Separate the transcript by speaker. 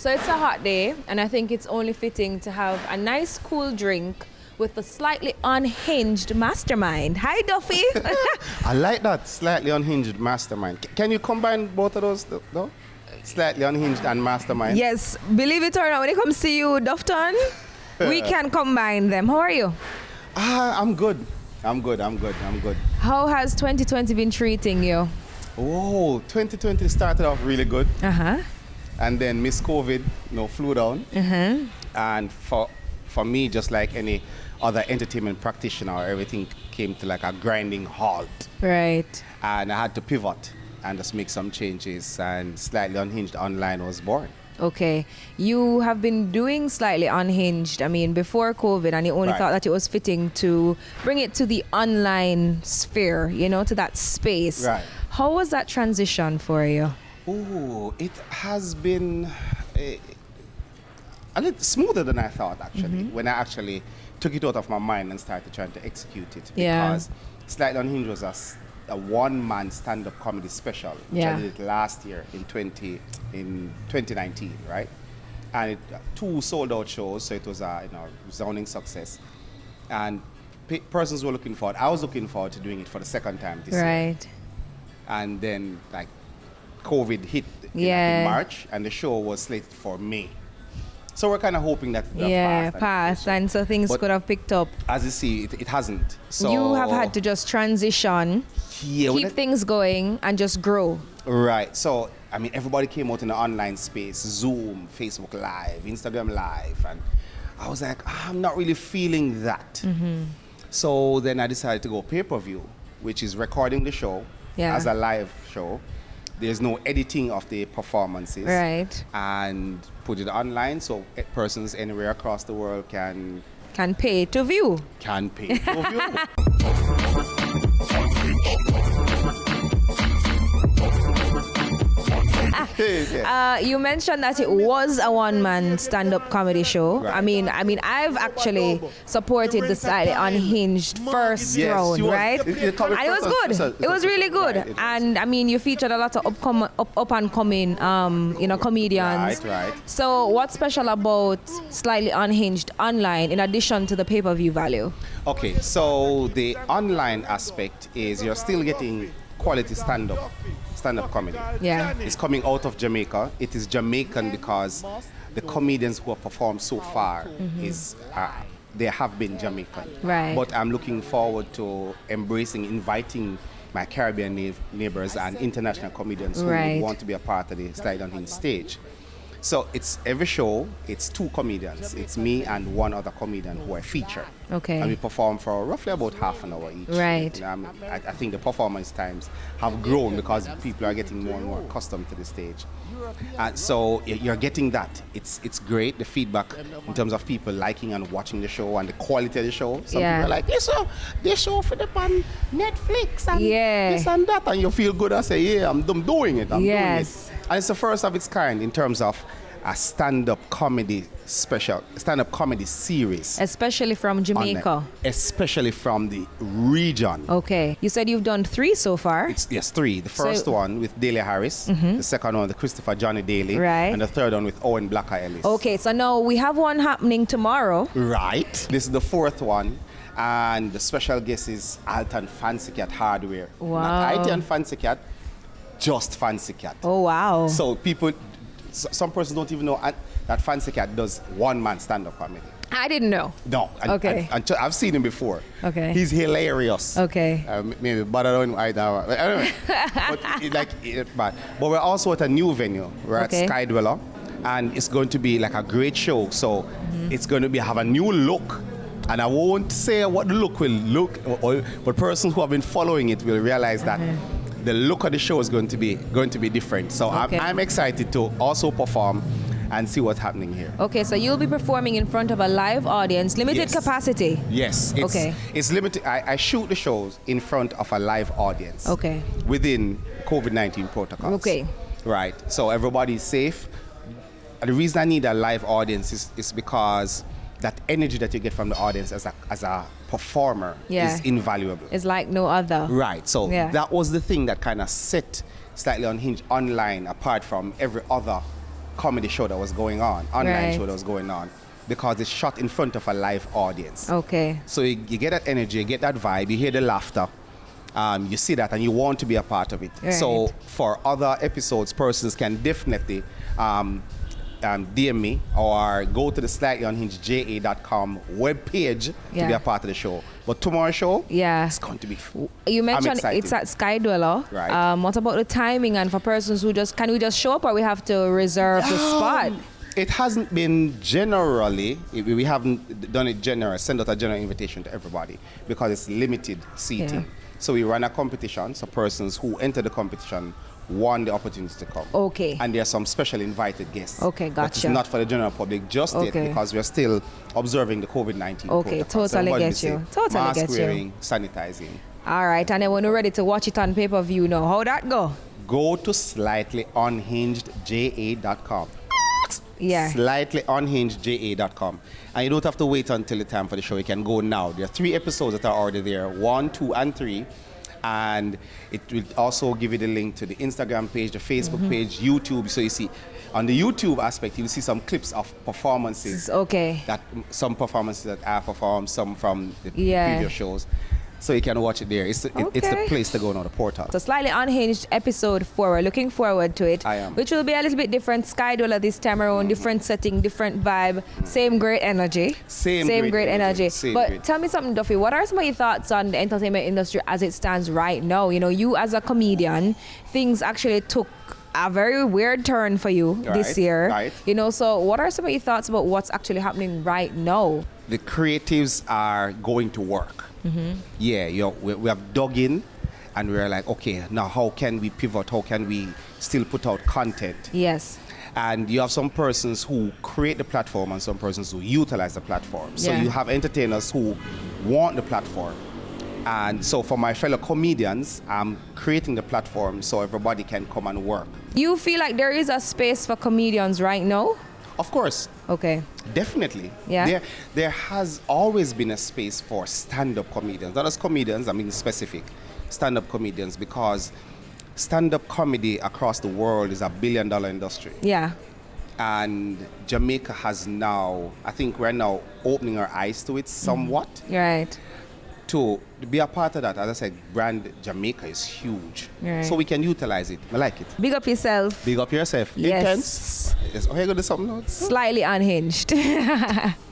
Speaker 1: So it's a hot day, and I think it's only fitting to have a nice cool drink with a slightly unhinged mastermind. Hi, Duffy.
Speaker 2: I like that, slightly unhinged mastermind. Can you combine both of those, though? Slightly unhinged and mastermind?
Speaker 1: Yes, believe it or not, when it comes to you, Dufton, we can combine them. How are you?
Speaker 2: I'm good. I'm good.
Speaker 1: How has 2020 been treating you?
Speaker 2: Oh, 2020 started off really good.
Speaker 1: Uh-huh.
Speaker 2: And then Miss COVID, flew down.
Speaker 1: Uh-huh.
Speaker 2: And for me, just like any other entertainment practitioner, everything came to like a grinding halt.
Speaker 1: Right.
Speaker 2: And I had to pivot and just make some changes, and Slightly Unhinged Online was born.
Speaker 1: Okay. You have been doing Slightly Unhinged, before COVID, and you only thought that it was fitting to bring it to the online sphere, to that space.
Speaker 2: Right.
Speaker 1: How was that transition for you?
Speaker 2: Oh, it has been a little smoother than I thought, actually, when I actually took it out of my mind and started trying to execute it. Because Slightly Unhinged was a one-man stand-up comedy special, which I did last year in 2019, right? And 2 sold-out shows, so it was a resounding success. And persons were looking forward. I was looking forward to doing it for the second time this year.
Speaker 1: Right.
Speaker 2: And then, like, COVID hit in March, and the show was slated for May. So we're kind of hoping that it would have
Speaker 1: passed, and so things could have picked up.
Speaker 2: As you see, it hasn't. So
Speaker 1: you have had to just transition, keep things going, and just grow.
Speaker 2: Right. So, everybody came out in the online space, Zoom, Facebook Live, Instagram Live, and I was like, I'm not really feeling that. So then I decided to go pay-per-view, which is recording the show as a live show. There's no editing of the performances.
Speaker 1: Right.
Speaker 2: And put it online so persons anywhere across the world can
Speaker 1: pay to view.
Speaker 2: Can pay to view.
Speaker 1: You mentioned that it was a one-man stand-up comedy show.
Speaker 2: Right.
Speaker 1: I've actually supported the Slightly Unhinged first round, right?
Speaker 2: And
Speaker 1: it was good. It was really good.
Speaker 2: Right,
Speaker 1: and you featured a lot of up and coming, comedians.
Speaker 2: Right.
Speaker 1: So what's special about Slightly Unhinged online in addition to the pay-per-view value?
Speaker 2: Okay, so the online aspect is you're still getting quality stand-up comedy.
Speaker 1: Yeah.
Speaker 2: It's coming out of Jamaica. It is Jamaican because the comedians who have performed so far they have been Jamaican.
Speaker 1: Right.
Speaker 2: But I'm looking forward to inviting my Caribbean neighbors and international comedians who would want to be a part of the Slightly Unhinged stage. So it's every show, it's 2 comedians. It's me and 1 other comedian who are featured.
Speaker 1: Okay.
Speaker 2: And we perform for roughly about half an hour each.
Speaker 1: Right.
Speaker 2: I think the performance times have grown because people are getting more and more accustomed to the stage. And so you're getting that. It's great, the feedback in terms of people liking and watching the show and the quality of the show. Some people are like, this show for the on Netflix and this and that. And you feel good and say, I'm doing it. I'm doing it. And it's the first of its kind in terms of a stand-up comedy series.
Speaker 1: Especially from Jamaica.
Speaker 2: Especially from the region.
Speaker 1: Okay. You said you've done 3 so far?
Speaker 2: Yes, 3. The first one with Daly Harris, the second one with Christopher Johnny Daly, and the third one with Owen Blacker Ellis.
Speaker 1: Okay, so now we have one happening tomorrow.
Speaker 2: Right. This is the 4th one. And the special guest is Alton Fancy Cat Hardware.
Speaker 1: Wow.
Speaker 2: Not IT and Fancy Cat, just Fancy Cat.
Speaker 1: Oh, wow.
Speaker 2: So some persons don't even know that Fancy Cat does one-man stand-up comedy.
Speaker 1: I didn't know.
Speaker 2: No.
Speaker 1: Okay.
Speaker 2: I've seen him before.
Speaker 1: Okay.
Speaker 2: He's hilarious.
Speaker 1: Okay.
Speaker 2: Maybe, but I don't know either. Anyway, but we're also at a new venue. We're at Sky Dweller, and it's going to be like a great show. So it's going to have a new look. And I won't say what the look will look, but persons who have been following it will realize that the look of the show is going to be different. So I'm excited to also perform and see what's happening here.
Speaker 1: Okay, so you'll be performing in front of a live audience, limited capacity.
Speaker 2: Yes. It's limited. I shoot the shows in front of a live audience.
Speaker 1: Okay.
Speaker 2: Within COVID-19 protocols.
Speaker 1: Okay.
Speaker 2: Right. So everybody's safe. And the reason I need a live audience is because that energy that you get from the audience as a performer is invaluable.
Speaker 1: It's like no other.
Speaker 2: Right. So that was the thing that kind of set Slightly Unhinged online apart from every other comedy show that was going on, online
Speaker 1: Right.
Speaker 2: show that was going on, because it's shot in front of a live audience.
Speaker 1: Okay.
Speaker 2: So you get that energy, you get that vibe, you hear the laughter, you see that, and you want to be a part of it.
Speaker 1: Right.
Speaker 2: So for other episodes, persons can definitely DM me or go to the slightlyunhingedja.com webpage to be
Speaker 1: Yeah.
Speaker 2: a part of the show. But tomorrow's show,
Speaker 1: Yeah.
Speaker 2: it's going to be
Speaker 1: You mentioned
Speaker 2: excited.
Speaker 1: it's at Sky Dweller.
Speaker 2: Right.
Speaker 1: What about the timing and for persons who can we just show up or we have to reserve the spot?
Speaker 2: It hasn't been generally, we haven't done it general, send out a general invitation to everybody because it's limited seating.
Speaker 1: Yeah.
Speaker 2: So we run a competition, so persons who enter the competition won the opportunity to come.
Speaker 1: Okay.
Speaker 2: And there are some special invited guests.
Speaker 1: Okay,
Speaker 2: But
Speaker 1: gotcha.
Speaker 2: it's not for the general public just yet
Speaker 1: Okay.
Speaker 2: because we're still observing the COVID-19
Speaker 1: Okay,
Speaker 2: protocol. So
Speaker 1: totally
Speaker 2: everybody
Speaker 1: get
Speaker 2: be safe.
Speaker 1: you. Totally
Speaker 2: Mask
Speaker 1: get you.
Speaker 2: wearing, sanitizing.
Speaker 1: All right, and then when you're ready to watch it on pay-per-view now, how that go?
Speaker 2: Go to slightlyunhingedja.com.
Speaker 1: Yeah.
Speaker 2: Slightlyunhingedja.com. And you don't have to wait until the time for the show. You can go now. There are 3 episodes that are already there, 1, 2, and 3. And it will also give you the link to the Instagram page, the Facebook page, YouTube. So you see, on the YouTube aspect, you'll see some clips of performances.
Speaker 1: Okay.
Speaker 2: Some performances that I performed, some from the
Speaker 1: Yeah.
Speaker 2: previous shows. So you can watch it there. It's the
Speaker 1: Okay.
Speaker 2: place to go now, the portal.
Speaker 1: So Slightly Unhinged episode 4. We're looking forward to it.
Speaker 2: I am.
Speaker 1: Which will be a little bit different. Sky Dweller this time around, different setting, different vibe, same great energy.
Speaker 2: Same
Speaker 1: great
Speaker 2: great
Speaker 1: energy.
Speaker 2: energy. Same
Speaker 1: But
Speaker 2: great.
Speaker 1: tell me something, Duffy. What are some of your thoughts on the entertainment industry as it stands right now? You know, you as a comedian, things actually took a very weird turn for you this
Speaker 2: Right,
Speaker 1: year.
Speaker 2: right.
Speaker 1: You know, so what are some of your thoughts about what's actually happening right now?
Speaker 2: The creatives are going to work. Yeah, we have dug in and we're like, okay, now how can we pivot? How can we still put out content?
Speaker 1: Yes.
Speaker 2: And you have some persons who create the platform and some persons who utilize the platform. So
Speaker 1: Yeah.
Speaker 2: you have entertainers who want the platform. And so for my fellow comedians, I'm creating the platform so everybody can come and work.
Speaker 1: You feel like there is a space for comedians right now?
Speaker 2: Of course,
Speaker 1: Okay.
Speaker 2: definitely.
Speaker 1: Yeah.
Speaker 2: There has always been a space for stand-up comedians. Not as comedians, I mean specific stand-up comedians, because stand-up comedy across the world is a billion-dollar industry.
Speaker 1: Yeah.
Speaker 2: And Jamaica has now, I think we're now opening our eyes to it somewhat.
Speaker 1: Right.
Speaker 2: To be a part of that, as I said, brand Jamaica is huge.
Speaker 1: Right.
Speaker 2: So we can utilize it. I like it.
Speaker 1: Big up yourself.
Speaker 2: Big up yourself.
Speaker 1: Yes.
Speaker 2: Intense. Yes. Okay, go do something else.
Speaker 1: Slightly Unhinged.